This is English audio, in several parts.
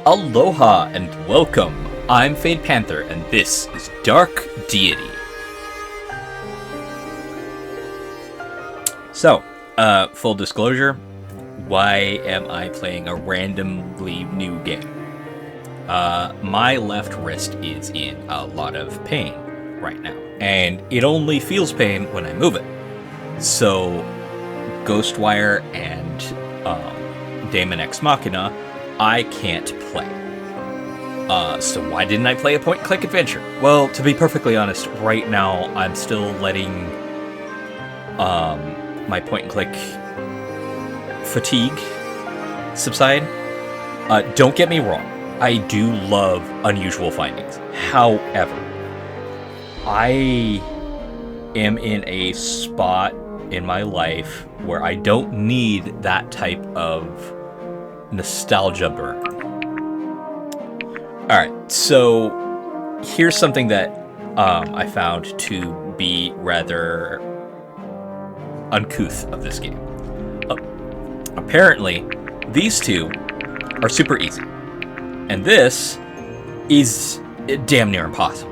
Aloha and welcome. I'm Panther and this is Dark Deity. So, full disclosure, why am I playing a randomly new game? My left wrist is in a lot of pain right now, and it only feels pain when I move it. So, Ghostwire and Daemon Ex Machina, I can't play. So why didn't I play a point-and-click adventure? Well, to be perfectly honest, right now I'm still letting my point-and-click fatigue subside. Don't get me wrong, I do love Unusual Findings. However, I am in a spot in my life where I don't need that type of nostalgia burn. Alright, so here's something that I found to be rather uncouth of this game. Apparently, these two are super easy, and this is damn near impossible.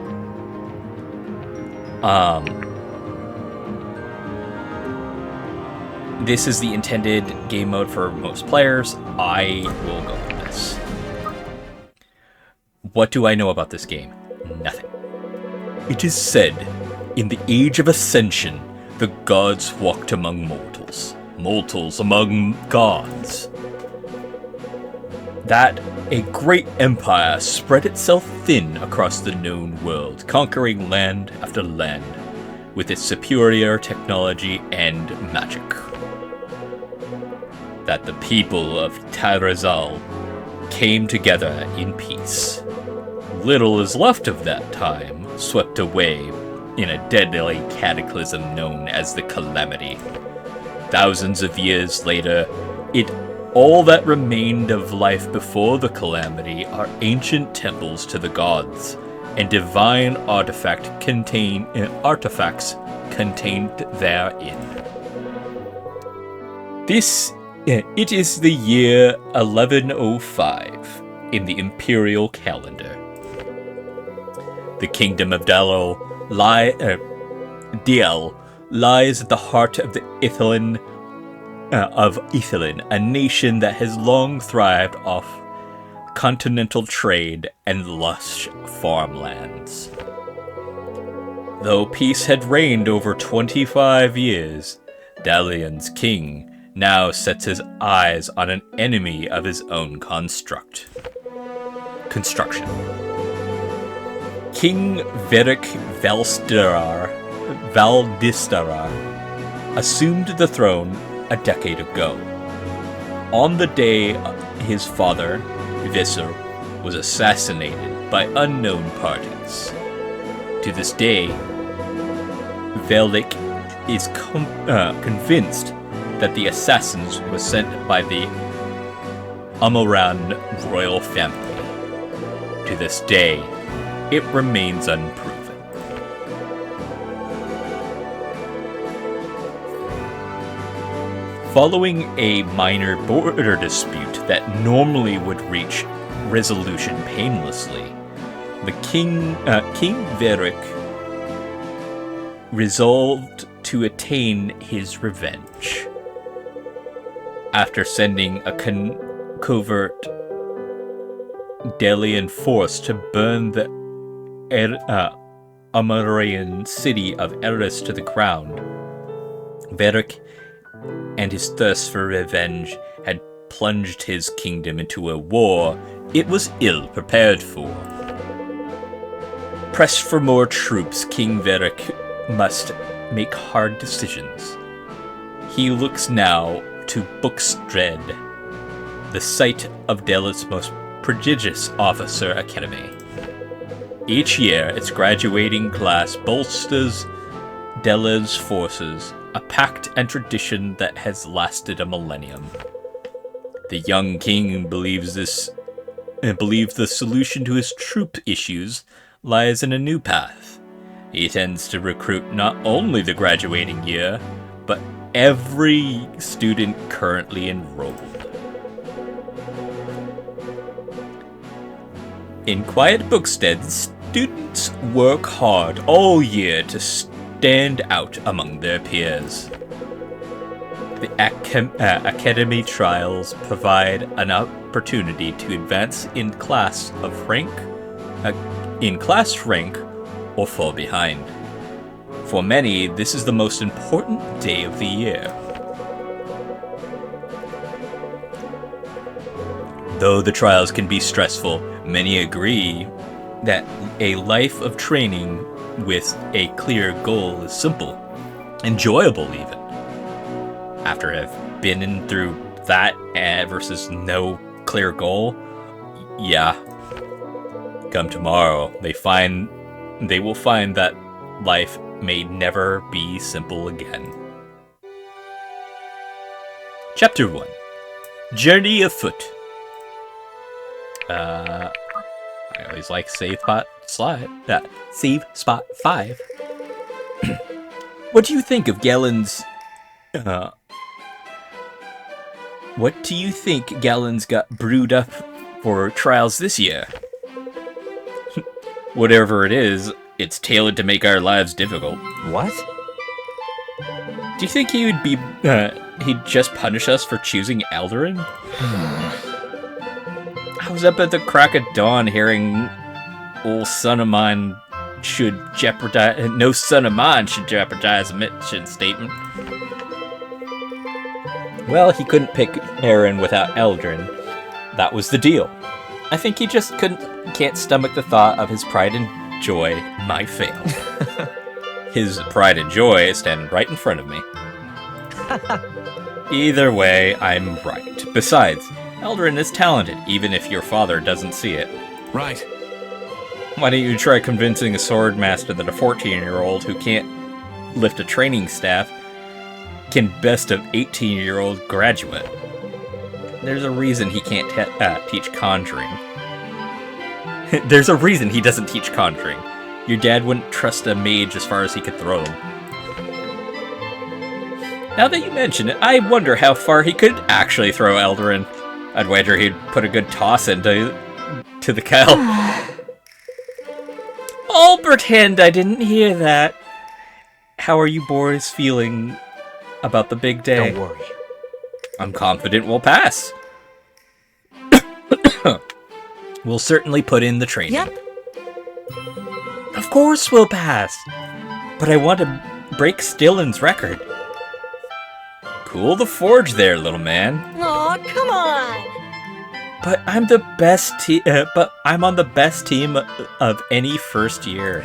This is the intended game mode for most players. I will go with this. What do I know about this game? Nothing. It is said, in the Age of Ascension, the gods walked among mortals, mortals among gods. That a great empire spread itself thin across the known world, conquering land after land with its superior technology and magic. That the people of Tyrazal came together in peace. Little is left of that time, swept away in a deadly cataclysm known as the Calamity. Thousands of years later, all that remained of life before the Calamity are ancient temples to the gods, and divine artifacts contained therein. It is the year 1105 in the imperial calendar. The kingdom of Diel lies at the heart of the Ithilien, a nation that has long thrived off continental trade and lush farmlands. Though peace had reigned over 25 years, Dalian's king now sets his eyes on an enemy of his own construction. King Veric Valdistarar assumed the throne a decade ago. On the day his father, Visser, was assassinated by unknown parties. To this day, Velik is convinced that the assassins were sent by the Amoran royal family. To this day, it remains unproven. Following a minor border dispute that normally would reach resolution painlessly, the King Veric resolved to attain his revenge. After sending a covert Delian force to burn the Amarian city of Eris to the ground, Veric and his thirst for revenge had plunged his kingdom into a war it was ill prepared for. Pressed for more troops, King Veric must make hard decisions. He looks now to Bookstred, the site of Dela's most prodigious officer academy. Each year, its graduating class bolsters Dela's forces, a pact and tradition that has lasted a millennium. The young king believes the solution to his troop issues lies in a new path. He tends to recruit not only the graduating year, but every student currently enrolled. In quiet booksteads, students work hard all year to stand out among their peers. The academy trials provide an opportunity to advance in class rank, or fall behind. For many, this is the most important day of the year. Though the trials can be stressful, many agree that a life of training with a clear goal is simple, enjoyable even. After I've been through that versus no clear goal, yeah. Come tomorrow, they will find that life may never be simple again. Chapter 1. Journey Afoot. I always like save spot 5. What do you think of Galen's... What do you think Galen's got brewed up for trials this year? Whatever it is, it's tailored to make our lives difficult. What? Do you think he would be, he'd just punish us for choosing Eldarin? I was up at the crack of dawn hearing old son of mine should jeopardize, no son of mine should jeopardize a mission statement. Well, he couldn't pick Aaron without Eldrin. That was the deal. I think he just can't stomach the thought of his pride and joy might fail. His pride and joy is standing right in front of me. Either way, I'm right. Besides, Eldrin is talented, even if your father doesn't see it. Right. Why don't you try convincing a sword master that a 14-year-old who can't lift a training staff can best an 18-year-old graduate? There's a reason he can't teach conjuring. There's a reason he doesn't teach conjuring. Your dad wouldn't trust a mage as far as he could throw them. Now that you mention it, I wonder how far he could actually throw Eldarin. I'd wager he'd put a good toss into the cow. I'll pretend I didn't hear that. How are you boys feeling about the big day? Don't worry. I'm confident we'll pass. We'll certainly put in the training. Yep. Of course we'll pass. But I want to break Stillin's record. Cool the forge there, little man. Aw, come on! But I'm the best but I'm on the best team of any first year.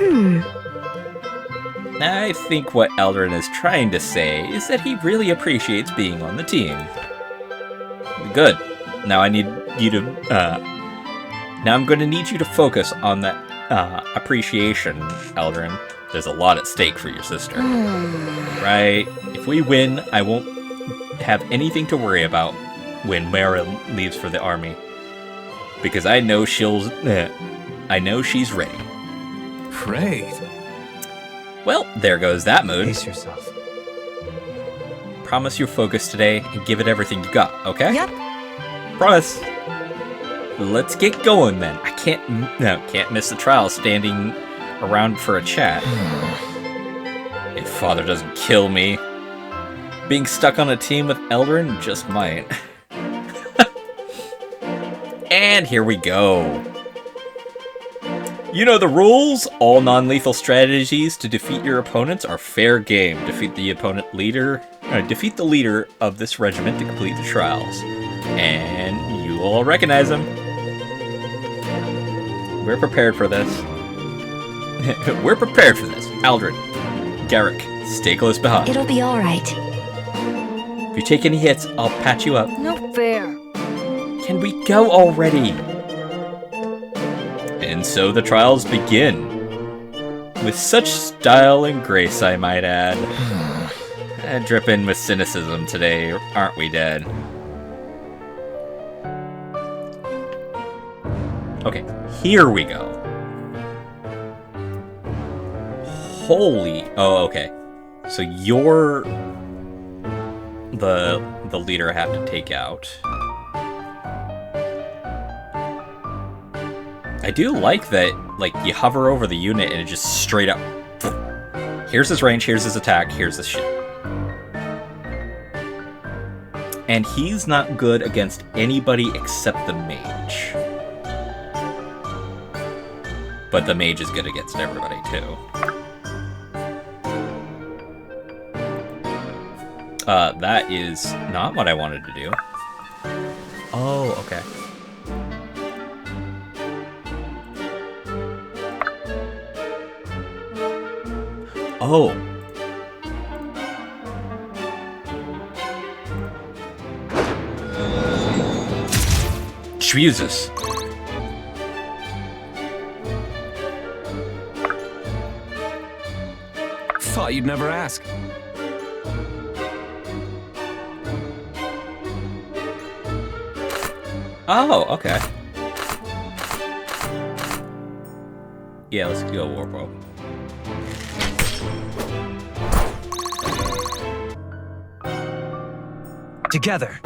I think what Eldrin is trying to say is that he really appreciates being on the team. Good. Now I need you to now I'm going to need you to focus on that appreciation, Eldrin. There's a lot at stake for your sister. Right? If we win, I won't have anything to worry about when Mara leaves for the army. Because I know she's ready. Great. Well, there goes that mood. Pace yourself. Promise you'll focus today and give it everything you got, okay? Yep. Promise. Let's get going then. I can't miss the trial standing around for a chat. If Father doesn't kill me, being stuck on a team with Eldrin just might. And here we go. You know the rules. All non-lethal strategies to defeat your opponents are fair game. Defeat the leader of this regiment to complete the trials, and you will all recognize him. We're prepared for this. We're prepared for this. Aldrin, Garrick, stay close behind. It'll be all right. If you take any hits, I'll patch you up. No fair. Can we go already? And so the trials begin. With such style and grace, I might add. Dripping with cynicism today, aren't we, Dad? Okay, here we go. Holy... Oh, okay. So you're the leader I have to take out. I do like that, like, you hover over the unit and it just straight up... Here's his range, here's his attack, here's his shit. And he's not good against anybody except the mage. But the mage is good against everybody, too. That is not what I wanted to do. Oh, okay. Oh. Jesus. Thought you'd never ask. Oh, okay. Yeah, let's go Warbow. Together.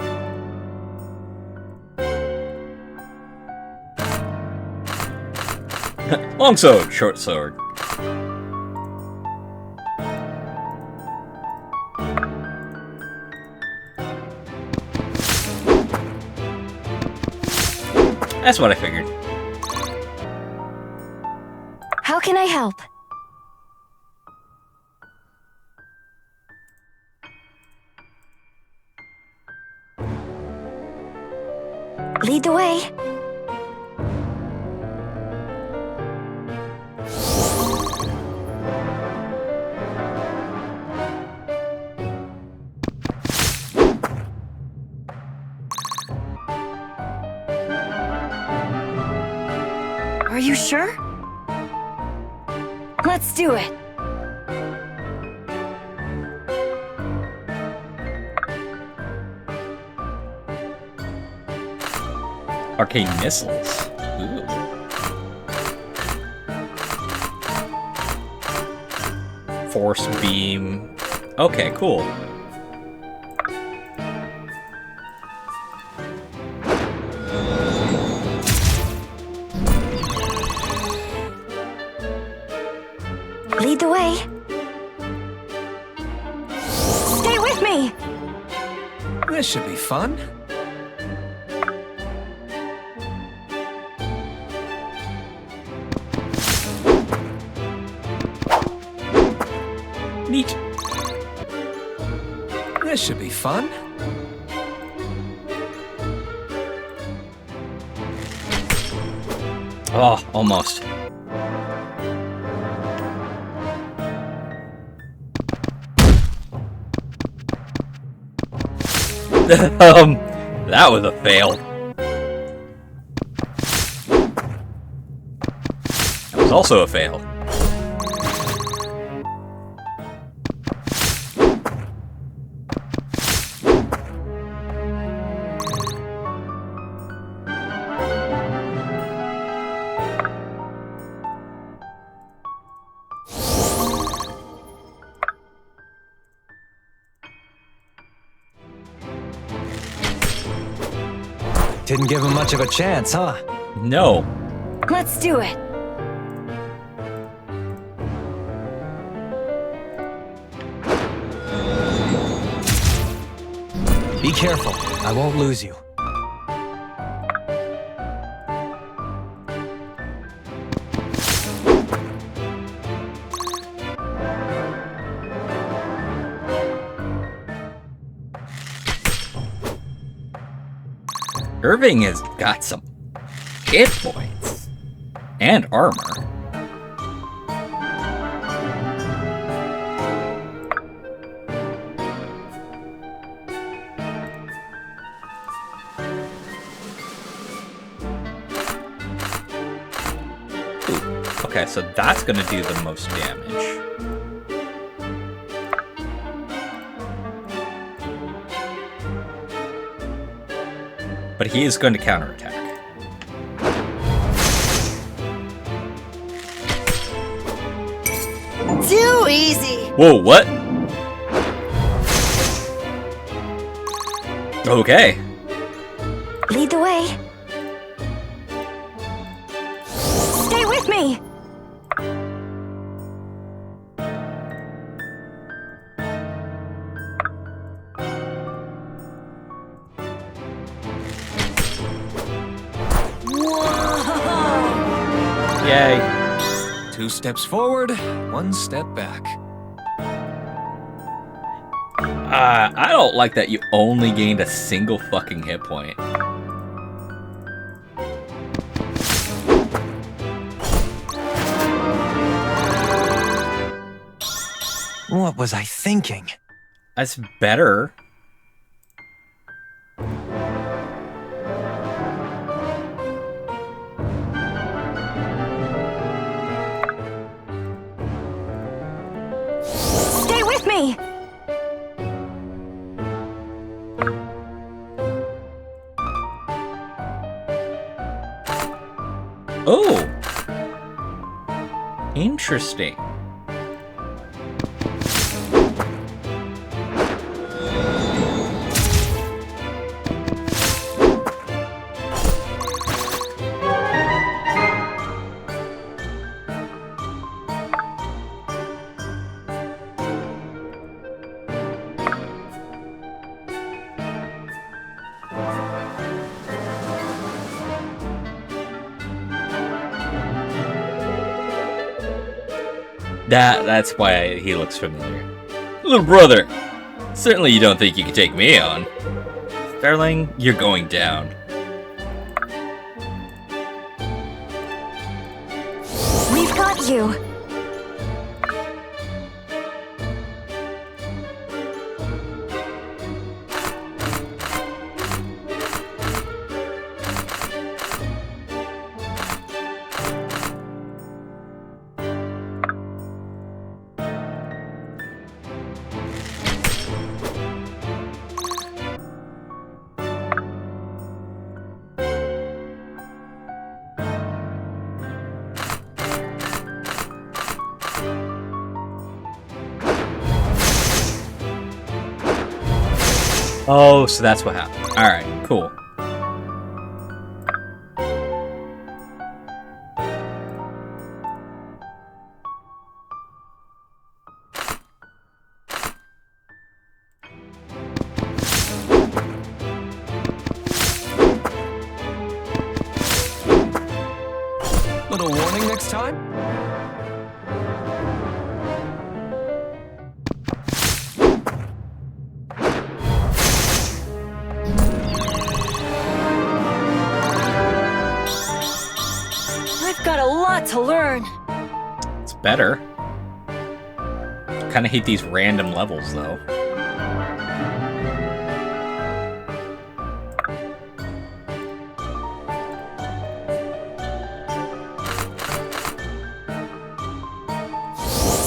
Long sword, short sword. That's what I figured. How can I help? Lead the way. Are you sure? Let's do it. Arcane missiles. Ooh. Force beam. Okay, cool. Lead the way. Stay with me. This should be fun. Neat. This should be fun. Oh, almost. That was a fail. That was also a fail. Didn't give him much of a chance, huh? No. Let's do it. Be careful. I won't lose you. Irving has got some hit points and armor. Ooh, okay, so that's gonna do the most damage. But he is going to counterattack. Too easy. Whoa, what? Okay. Lead the way. Yay. 2 steps forward, 1 step back. I don't like that you only gained a single fucking hit point. What was I thinking? That's better. Stay with me! Oh! Interesting. That's why he looks familiar. Little brother! Certainly you don't think you can take me on. Darling, you're going down. We've got you. Oh, so that's what happened. Alright, cool. Little warning next time? I've got a lot to learn. It's better. Kinda hate these random levels, though.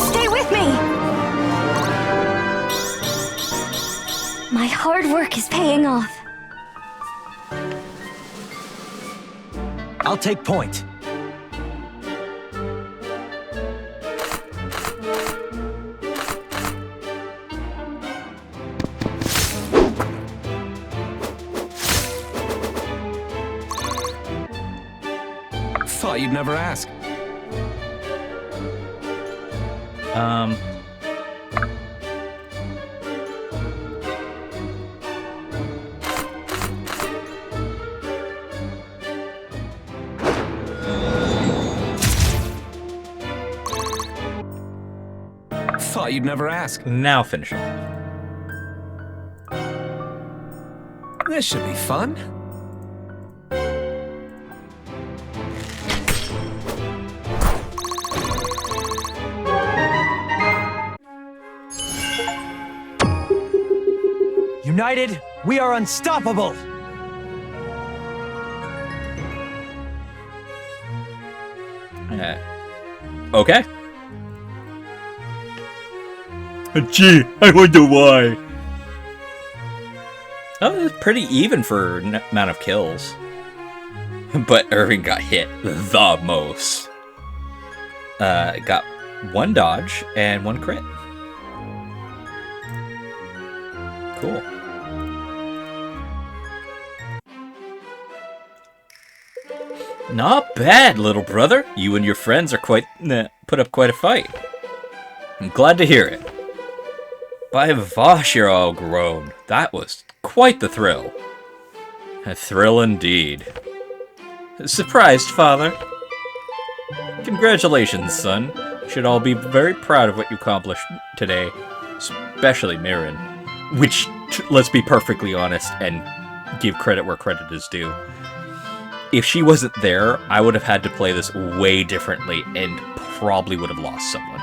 Stay with me! My hard work is paying off. I'll take point. Thought you'd never ask. Thought you'd never ask. Now finish it. This should be fun. United, we are unstoppable! Okay. Gee, I wonder why. Oh, it's pretty even for amount of kills. But Irving got hit the most. Got 1 dodge and 1 crit. Cool. Not bad, little brother. You and your friends are put up quite a fight. I'm glad to hear it. By Vosh, you're all grown. That was quite the thrill. A thrill indeed. Surprised, father? Congratulations, son. You should all be very proud of what you accomplished today, especially Mirren. Which, let's be perfectly honest and give credit where credit is due. If she wasn't there, I would have had to play this way differently and probably would have lost someone.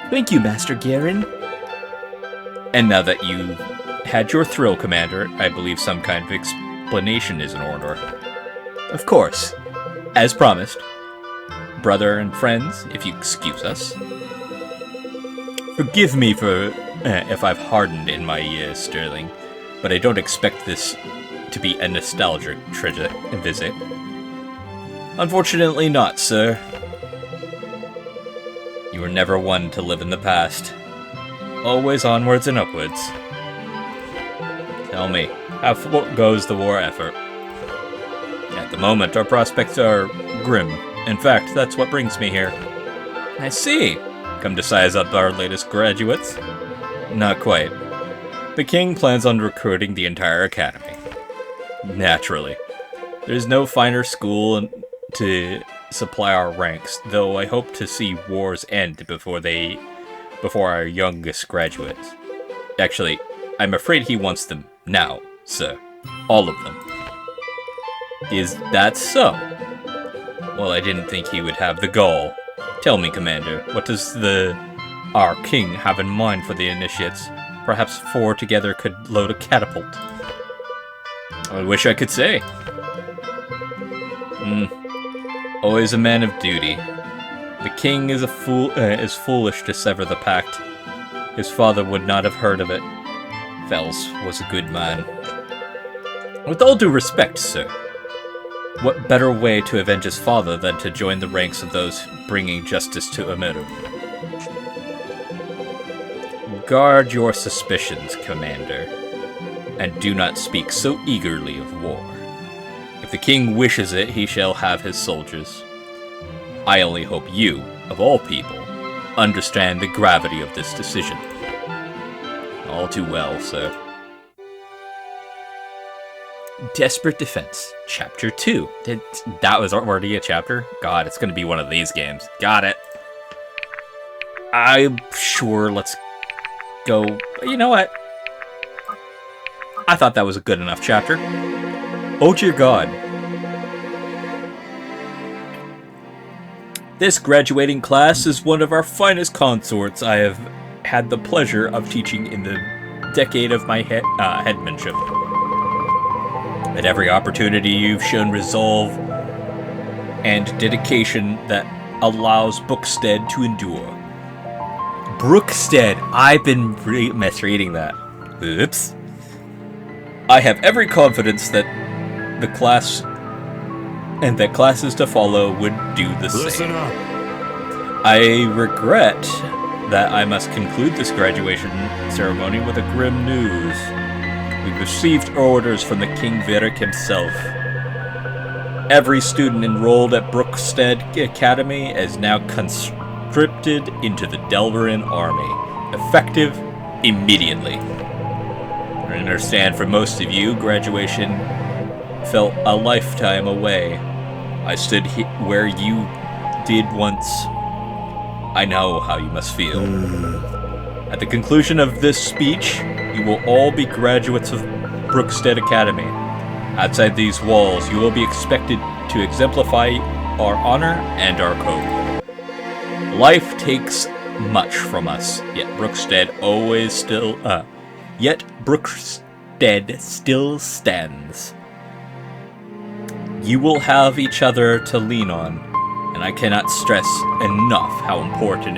Thank you, Master Garen. And now that you had your thrill, Commander, I believe some kind of explanation is in order. Of course. As promised. Brother and friends, if you excuse us. Forgive me for if I've hardened in my years, Sterling, but I don't expect this to be a nostalgic visit. Unfortunately not, sir. You were never one to live in the past. Always onwards and upwards. Tell me, how goes the war effort? At the moment, our prospects are grim. In fact, that's what brings me here. I see. Come to size up our latest graduates? Not quite. The king plans on recruiting the entire academy. Naturally. There's no finer school to supply our ranks, though I hope to see wars end before our youngest graduates. Actually, I'm afraid he wants them now, sir. All of them. Is that so? Well, I didn't think he would have the gall. Tell me, Commander, what does our king have in mind for the initiates? Perhaps 4 together could load a catapult. I wish I could say. Always a man of duty. The king is is foolish to sever the pact. His father would not have heard of it. Fels was a good man. With all due respect, sir, what better way to avenge his father than to join the ranks of those bringing justice to Amiru? Guard your suspicions, Commander, and do not speak so eagerly of war. If the king wishes it, he shall have his soldiers. I only hope you, of all people, understand the gravity of this decision. All too well, sir. Desperate Defense, Chapter 2. That was already a chapter? God, it's gonna be one of these games. Got it. I'm sure, let's go. You know what? I thought that was a good enough chapter. Oh dear God. This graduating class is one of our finest consorts I have had the pleasure of teaching in the decade of my headmanship. At every opportunity, you've shown resolve and dedication that allows Brookstead to endure. Brookstead, I've been misreading that. Oops. I have every confidence that the class and that classes to follow would do the same. Listen up. I regret that I must conclude this graduation ceremony with a grim news. We've received orders from the King Virik himself. Every student enrolled at Brookstead Academy is now conscripted into the Delverin army, effective immediately. I understand for most of you, graduation felt a lifetime away. I stood where you did once. I know how you must feel. At the conclusion of this speech, you will all be graduates of Brookstead Academy. Outside these walls, you will be expected to exemplify our honor and our code. Life takes much from us, yet Brookstead still stands. You will have each other to lean on, and I cannot stress enough how important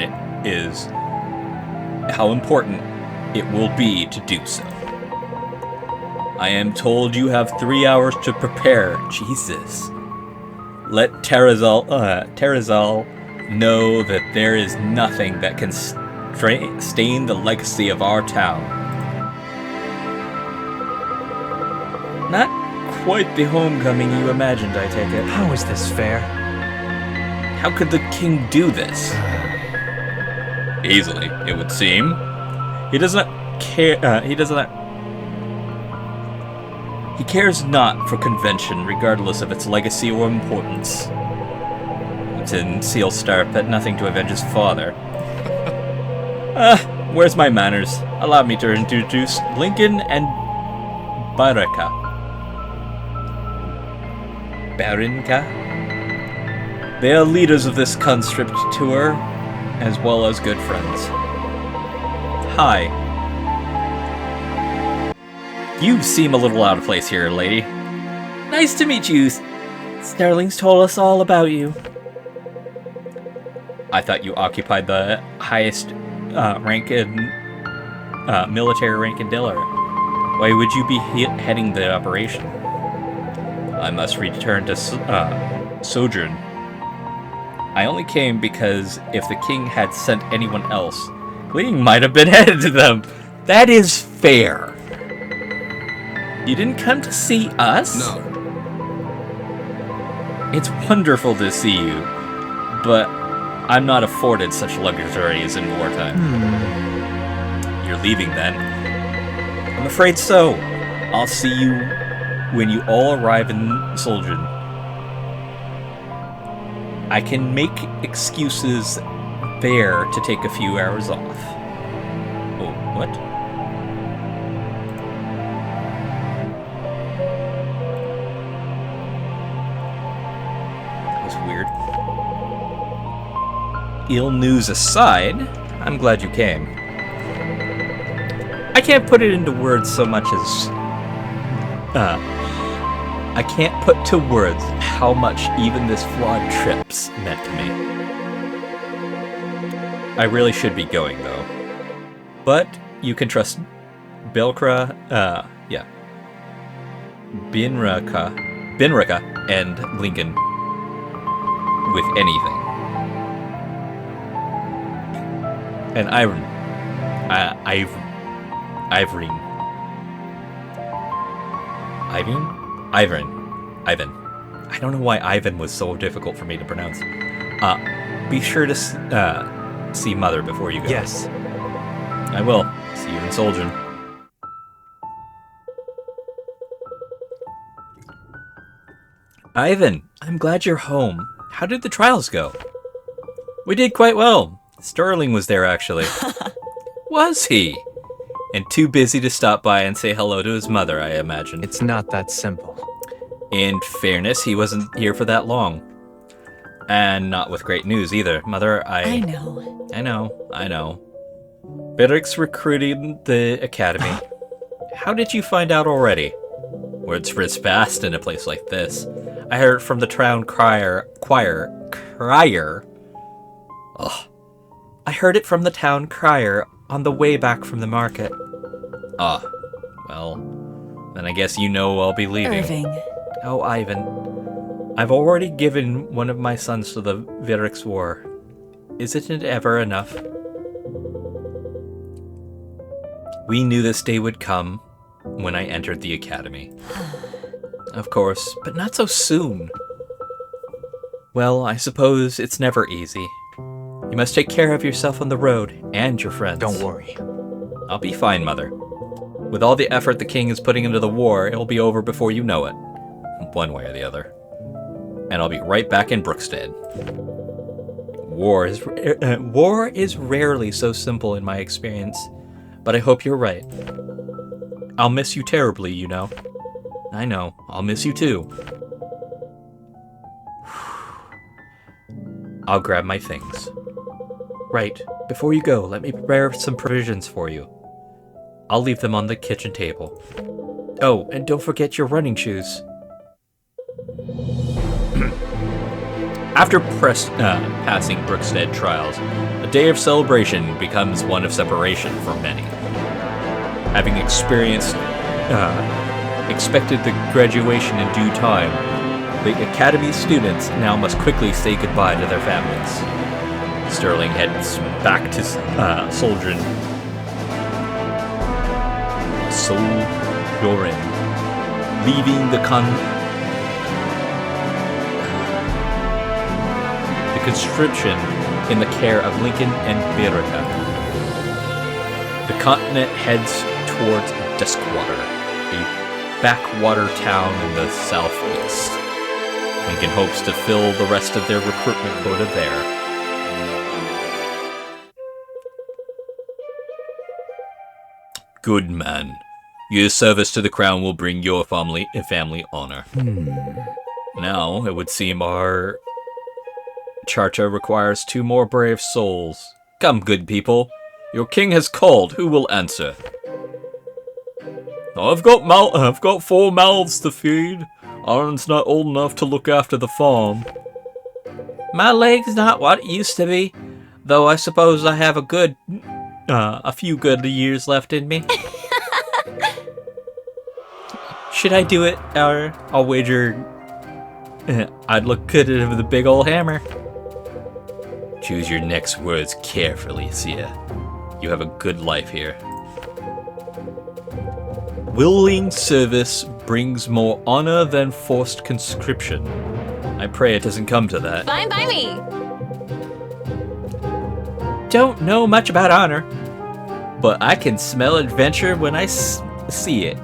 it will be to do so. I am told you have 3 hours to prepare. Jesus. Let Terrazal know that there is nothing that can stain the legacy of our town. Not quite the homecoming you imagined, I take it. How is this fair? How could the king do this? Easily, it would seem. He does not care. He cares not for convention, regardless of its legacy or importance. Captain Sealstar, but nothing to avenge his father. Where's my manners? Allow me to introduce Lincoln and Barinka. They are leaders of this conscript tour, as well as good friends. Hi. You seem a little out of place here, lady. Nice to meet you. Starling's told us all about you. I thought you occupied the highest rank in military rank in Diller. Why would you be heading the operation? I must return to Sojourn. I only came because if the king had sent anyone else, Ling might have been headed to them. That is fair. You didn't come to see us? No. It's wonderful to see you, but I'm not afforded such luxuries in wartime. You're leaving then? I'm afraid so. I'll see you when you all arrive in Soljan. I can make excuses there to take a few hours off. Oh, what? That was weird. Ill news aside, I'm glad you came. I can't put it into words so much as... I can't put to words how much even this flawed trip's meant to me. I really should be going, though. But you can trust Binrika and Lincoln with anything. And Ivan. I don't know why Ivan was so difficult for me to pronounce. Be sure to see Mother before you go. Yes. I will. See you in Soljan. Ivan, I'm glad you're home. How did the trials go? We did quite well. Sterling was there, actually. Was he? And too busy to stop by and say hello to his mother, I imagine. It's not that simple. In fairness, he wasn't here for that long. And not with great news either. Mother, I know. Bidrick's recruiting the academy. How did you find out already? Words spread fast in a place like this. I heard from the town crier. Ugh. I heard it from the town crier on the way back from the market. Ah, well, then I guess you know I'll be leaving. Irving. Oh, Ivan. I've already given one of my sons to the Virix War. Isn't it ever enough? We knew this day would come when I entered the academy. Of course, but not so soon. Well, I suppose it's never easy. You must take care of yourself on the road, and your friends. Don't worry. I'll be fine, Mother. With all the effort the king is putting into the war, it'll be over before you know it. One way or the other. And I'll be right back in Brookstead. War is rarely so simple in my experience, but I hope you're right. I'll miss you terribly, you know. I know, I'll miss you too. I'll grab my things. Right, before you go, let me prepare some provisions for you. I'll leave them on the kitchen table. Oh, and don't forget your running shoes. After passing Brookstead trials, a day of celebration becomes one of separation for many. Having expected the graduation in due time, the Academy students now must quickly say goodbye to their families. Sterling heads back to Sojourn, leaving the conscription in the care of Lincoln and Birka. The continent heads towards Duskwater, a backwater town in the southeast. Lincoln hopes to fill the rest of their recruitment quota there. Good man. Your service to the crown will bring your family honor. Now, it would seem our charter requires 2 more brave souls. Come, good people. Your king has called. Who will answer? I've got 4 mouths to feed. Aaron's not old enough to look after the farm. My leg's not what it used to be, though I suppose I have a few good years left in me. Should I do it, or I'll wager I'd look good with a big old hammer. Choose your next words carefully, Sia. You have a good life here. Willing service brings more honor than forced conscription. I pray it doesn't come to that. Fine by me. Don't know much about honor, but I can smell adventure when I see it.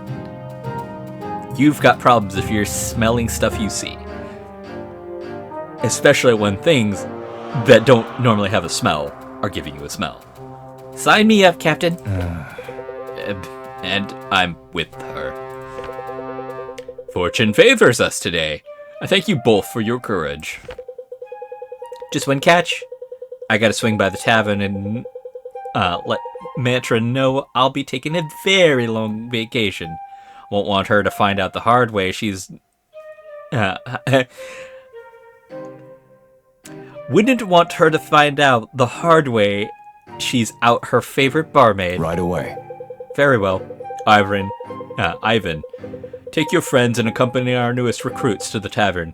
You've got problems if you're smelling stuff you see. Especially when things that don't normally have a smell are giving you a smell. Sign me up, Captain. And I'm with her. Fortune favors us today. I thank you both for your courage. Just one catch. I gotta swing by the tavern and let Mantra know I'll be taking a very long vacation. Won't want her to find out the hard way she's... Wouldn't want her to find out the hard way she's out her favorite barmaid. Right away. Very well. Ivan, take your friends and accompany our newest recruits to the tavern.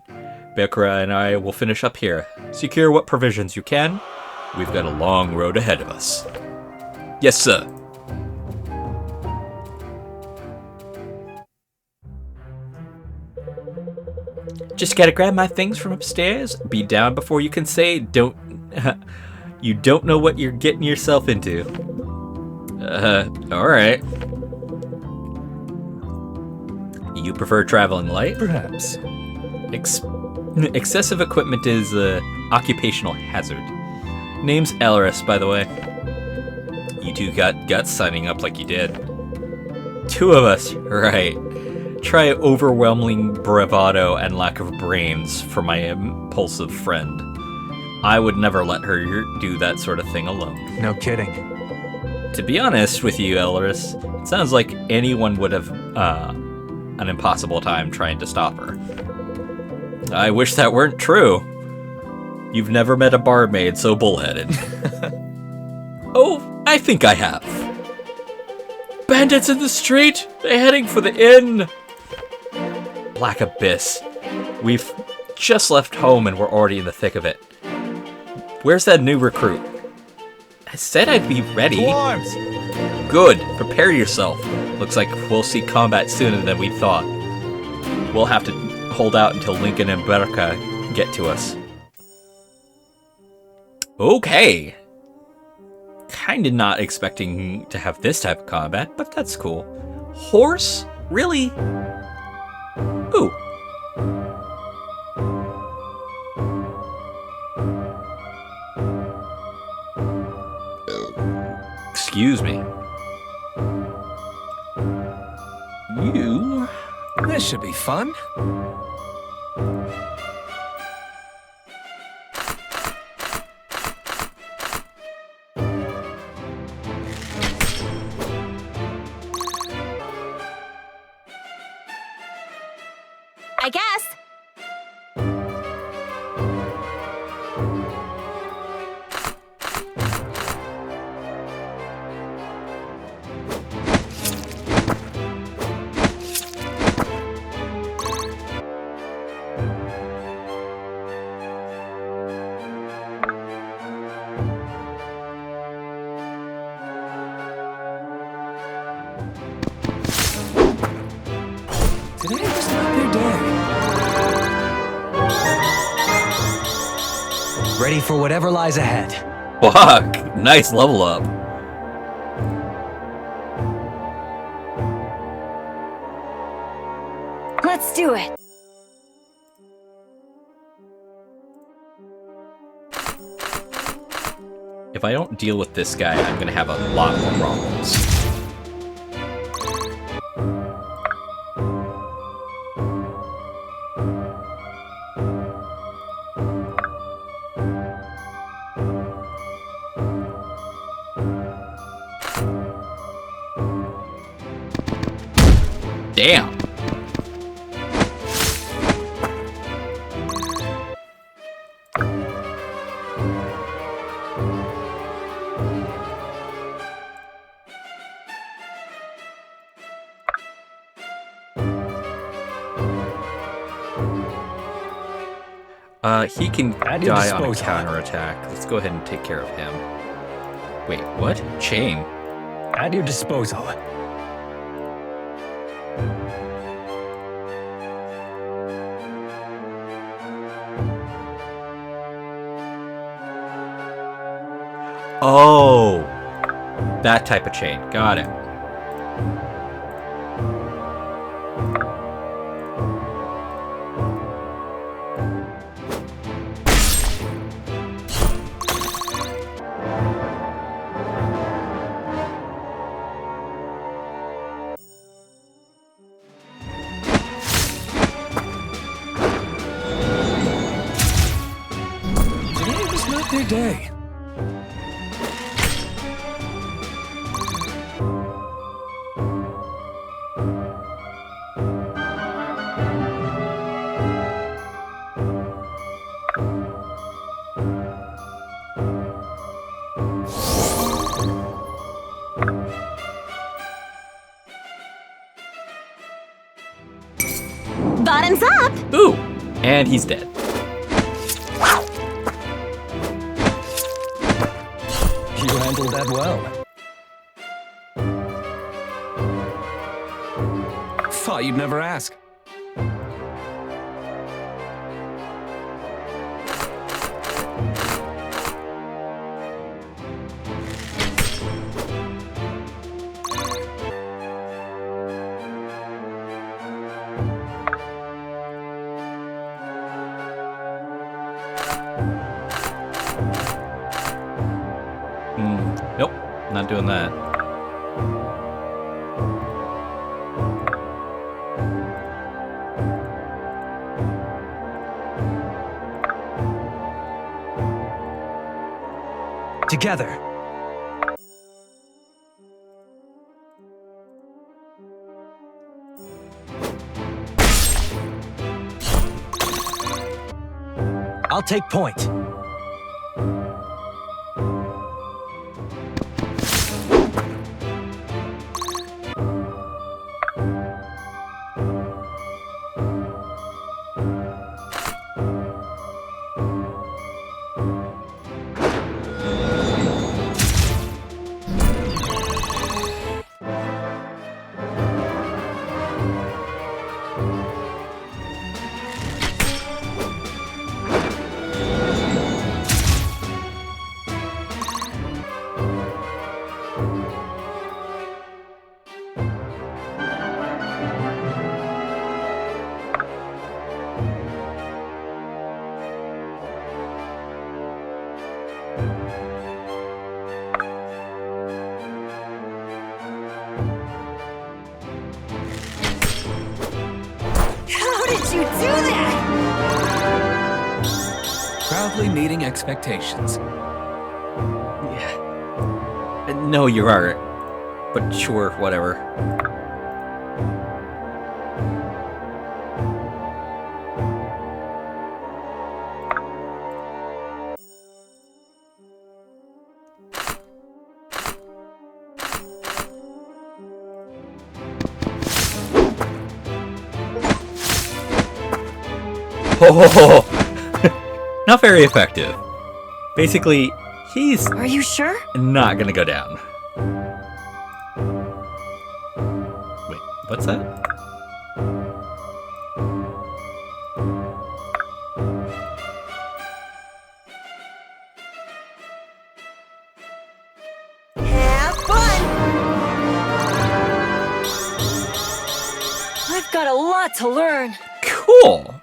Bekra and I will finish up here. Secure what provisions you can. We've got a long road ahead of us. Yes, sir. Just gotta grab my things from upstairs. Be down before you can say you don't know what you're getting yourself into. Alright. You prefer traveling light? Perhaps. Excessive equipment is an occupational hazard. Name's Elris, by the way. You two got guts signing up like you did. 2 of us, right. Try overwhelming bravado and lack of brains for my impulsive friend. I would never let her do that sort of thing alone. No kidding. To be honest with you, Elris, it sounds like anyone would have an impossible time trying to stop her. I wish that weren't true. You've never met a barmaid so bullheaded. Oh, I think I have. Bandits in the street! They're heading for the inn! Black Abyss. We've just left home and we're already in the thick of it. Where's that new recruit? I said I'd be ready. To arms! Good. Prepare yourself. Looks like we'll see combat sooner than we thought. We'll have to hold out until Lincoln and Berka get to us. Okay. Kinda not expecting to have this type of combat, but that's cool. Horse? Really? Ooh. Excuse me. You? This should be fun. I guess. Today was not their day. Ready for whatever lies ahead. Fuck. Nice level up. Let's do it. If I don't deal with this guy, I'm gonna have a lot more problems. Damn! He can At your die on a disposal. counterattack. Let's go ahead and take care of him. Wait, what? Chain? At your disposal. Oh! That type of chain. Got it. Today was not their day. Bottoms up! Ooh! And he's dead. You handled that well. Thought you'd never ask. Nope, not doing that. Together. I'll take point. How did you do that? Proudly meeting expectations. Yeah. No, you're alright. But sure, whatever. Oh, not very effective. Basically, he's Are you sure? not gonna go down. Wait, what's that? Have fun! I've got a lot to learn. Cool.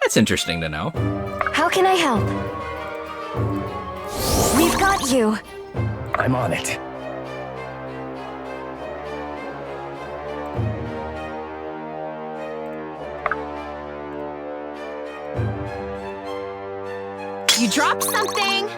That's interesting to know. How can I help? We've got get you. I'm on it. You dropped something!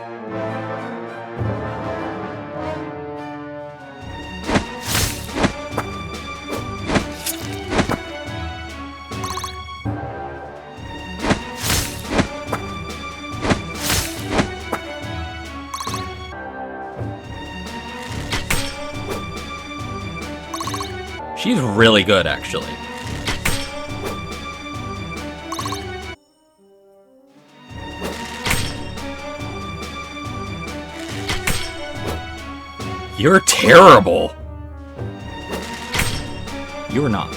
She's really good, actually. You're terrible. You're not.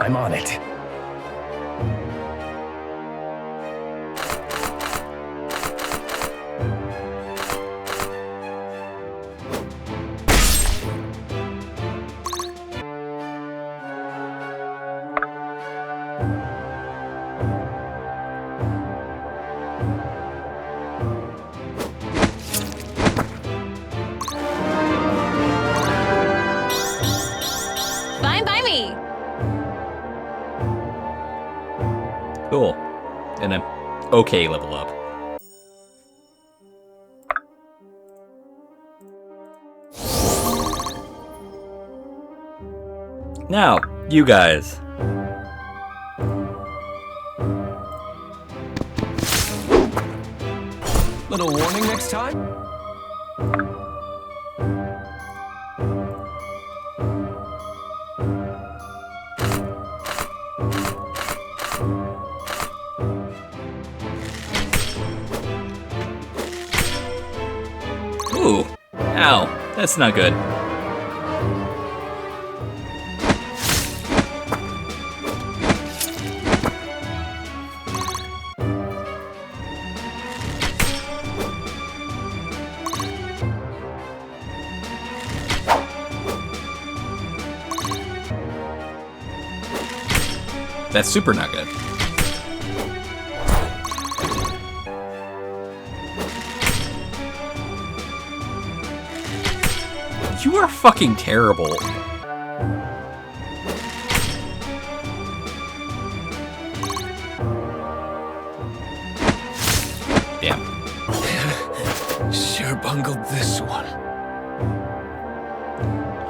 I'm on it. Fine by me! Cool. And an okay level up. Now, you guys. Little warning next time? Ooh. Ow. That's not good. That's super not good. You are fucking terrible. Damn. Sure bungled this one.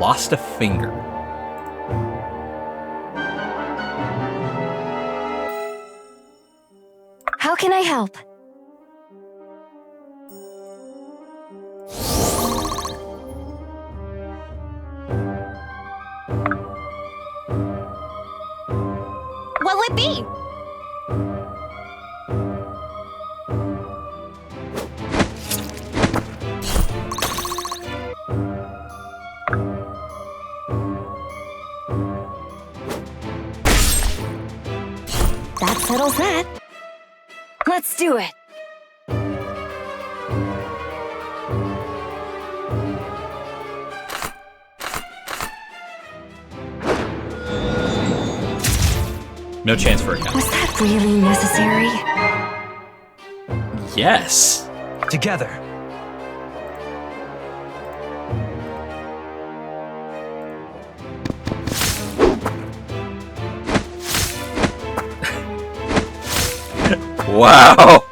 Lost a finger. How can I help? What'll it be? That settles that. Let's do it. No chance for a count. Was that really necessary? Yes. Together. Wow.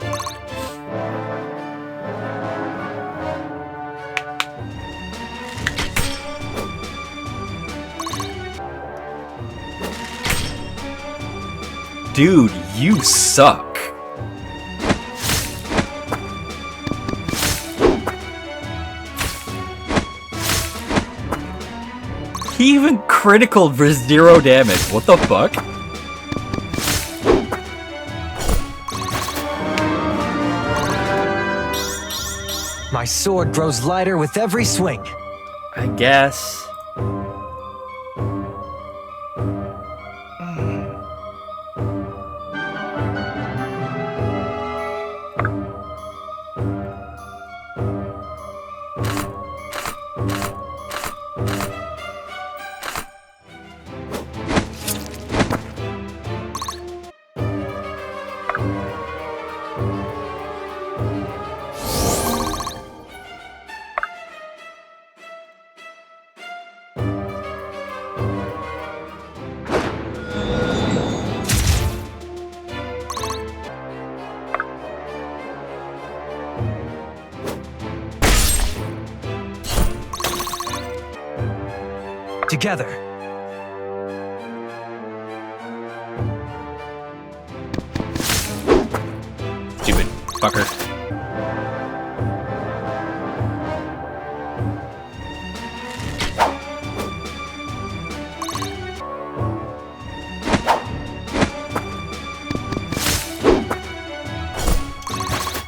Dude, you suck. He even critical for 0 damage. What the fuck? My sword grows lighter with every swing. I guess. Together. Stupid fucker.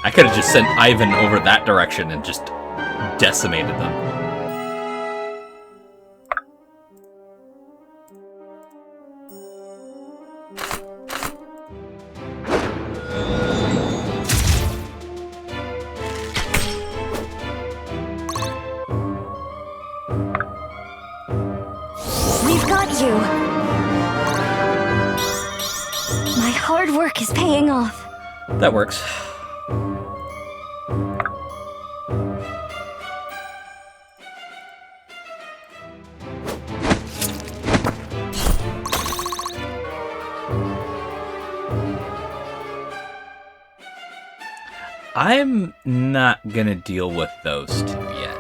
I could have just sent Ivan over that direction and just decimated them. We've got you. My hard work is paying off. That works. I'm not gonna deal with those two yet.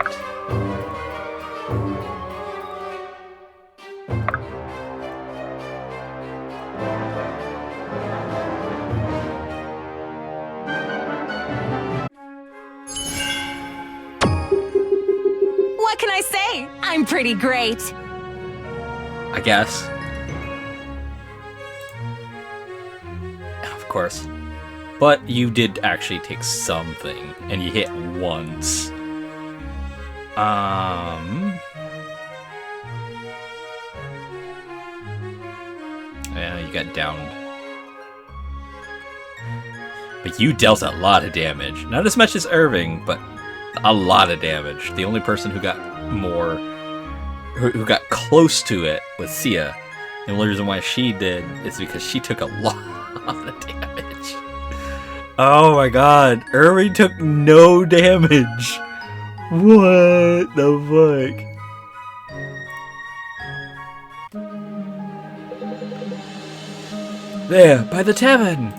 What can I say? I'm pretty great. I guess. Of course. But you did actually take something, and you hit once. Yeah, you got downed. But you dealt a lot of damage. Not as much as Irving, but a lot of damage. The only person who got more, who got close to it was Sia. The only reason why she did is because she took a lot of damage. Oh my god, Irving took no damage. What the fuck? There, by the tavern.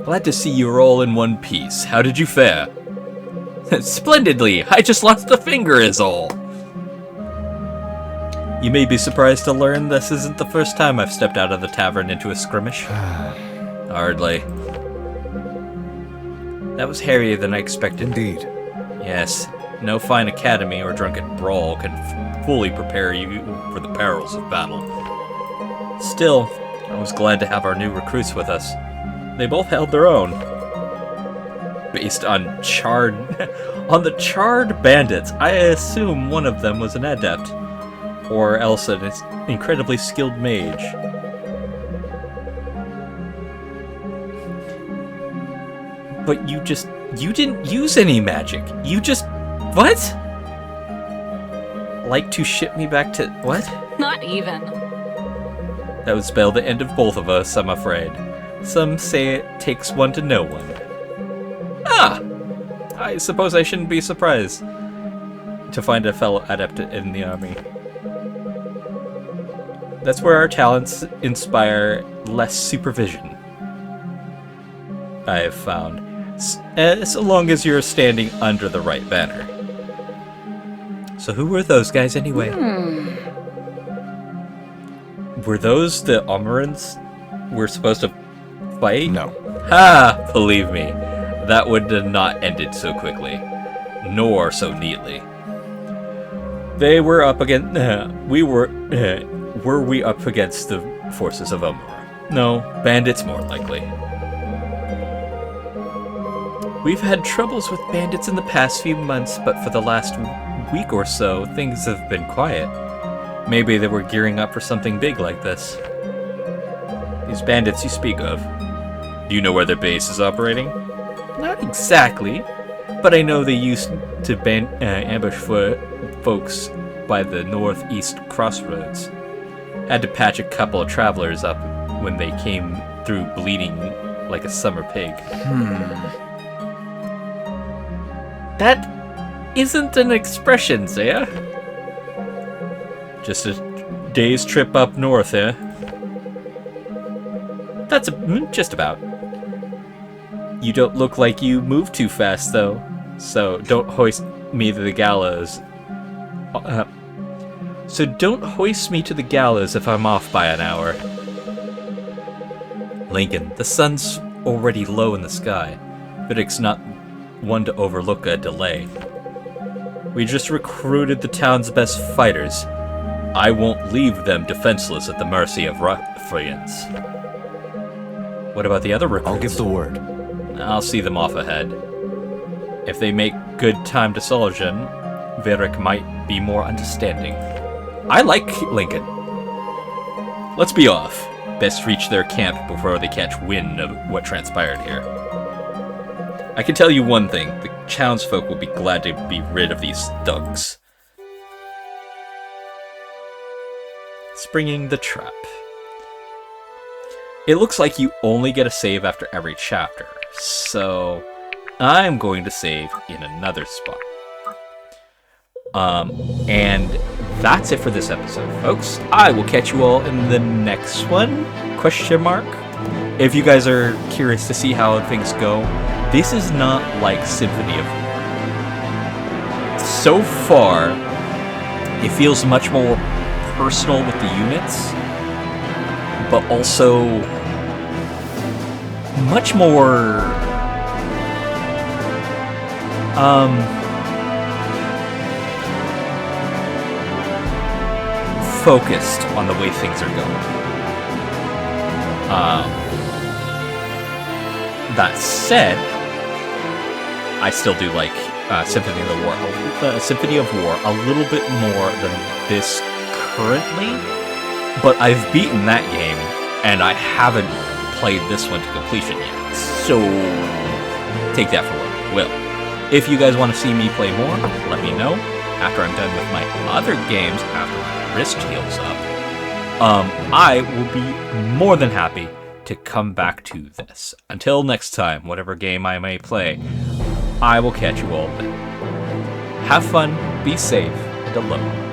Glad to see you're all in one piece. How did you fare? Splendidly. I just lost a finger is all. You may be surprised to learn this isn't the first time I've stepped out of the tavern into a skirmish. Hardly. That was hairier than I expected. Indeed. Yes, no fine academy or drunken brawl can fully prepare you for the perils of battle. Still, I was glad to have our new recruits with us. They both held their own. Based on on the charred bandits, I assume one of them was an adept, or else an incredibly skilled mage. But you didn't use any magic. You just, what? Like to ship me back to, what? Not even. That would spell the end of both of us, I'm afraid. Some say it takes one to know one. Ah! I suppose I shouldn't be surprised to find a fellow adept in the army. That's where our talents inspire less supervision, I have found. So long as you're standing under the right banner. So who were those guys anyway? Were those the Omorans we're supposed to fight? No. Ha! Believe me, that would have not ended so quickly. Nor so neatly. They were up against. Were we up against the forces of Amur? No, bandits more likely. We've had troubles with bandits in the past few months, but for the last week or so, things have been quiet. Maybe they were gearing up for something big like this. These bandits you speak of, do you know where their base is operating? Not exactly, but I know they used to ambush folks by the northeast crossroads. Had to patch a couple of travelers up when they came through bleeding like a summer pig. That isn't an expression, Zaya. Just a day's trip up north, eh? That's just about. You don't look like you move too fast, though. So don't hoist me to the gallows. If I'm off by an hour. Lincoln, the sun's already low in the sky. Vidic's not one to overlook a delay. We just recruited the town's best fighters. I won't leave them defenseless at the mercy of ruffians. What about the other recruits? I'll give the word. I'll see them off ahead. If they make good time to Soljan, Vidic might be more understanding. I like Lincoln. Let's be off. Best reach their camp before they catch wind of what transpired here. I can tell you one thing, the townsfolk will be glad to be rid of these thugs. Springing the trap. It looks like you only get a save after every chapter, so I'm going to save in another spot. And that's it for this episode, folks. I will catch you all in the next one? Question mark? If you guys are curious to see how things go, this is not like Symphony of War. So far, it feels much more personal with the units, but also much more focused on the way things are going. That said, I still do like Symphony of War a little bit more than this currently, but I've beaten that game and I haven't played this one to completion yet, so take that for what you will. If you guys want to see me play more, let me know. After I'm done with my other games, after my wrist heals up, I will be more than happy to come back to this. Until next time, whatever game I may play, I will catch you all then. Have fun, be safe, and alone.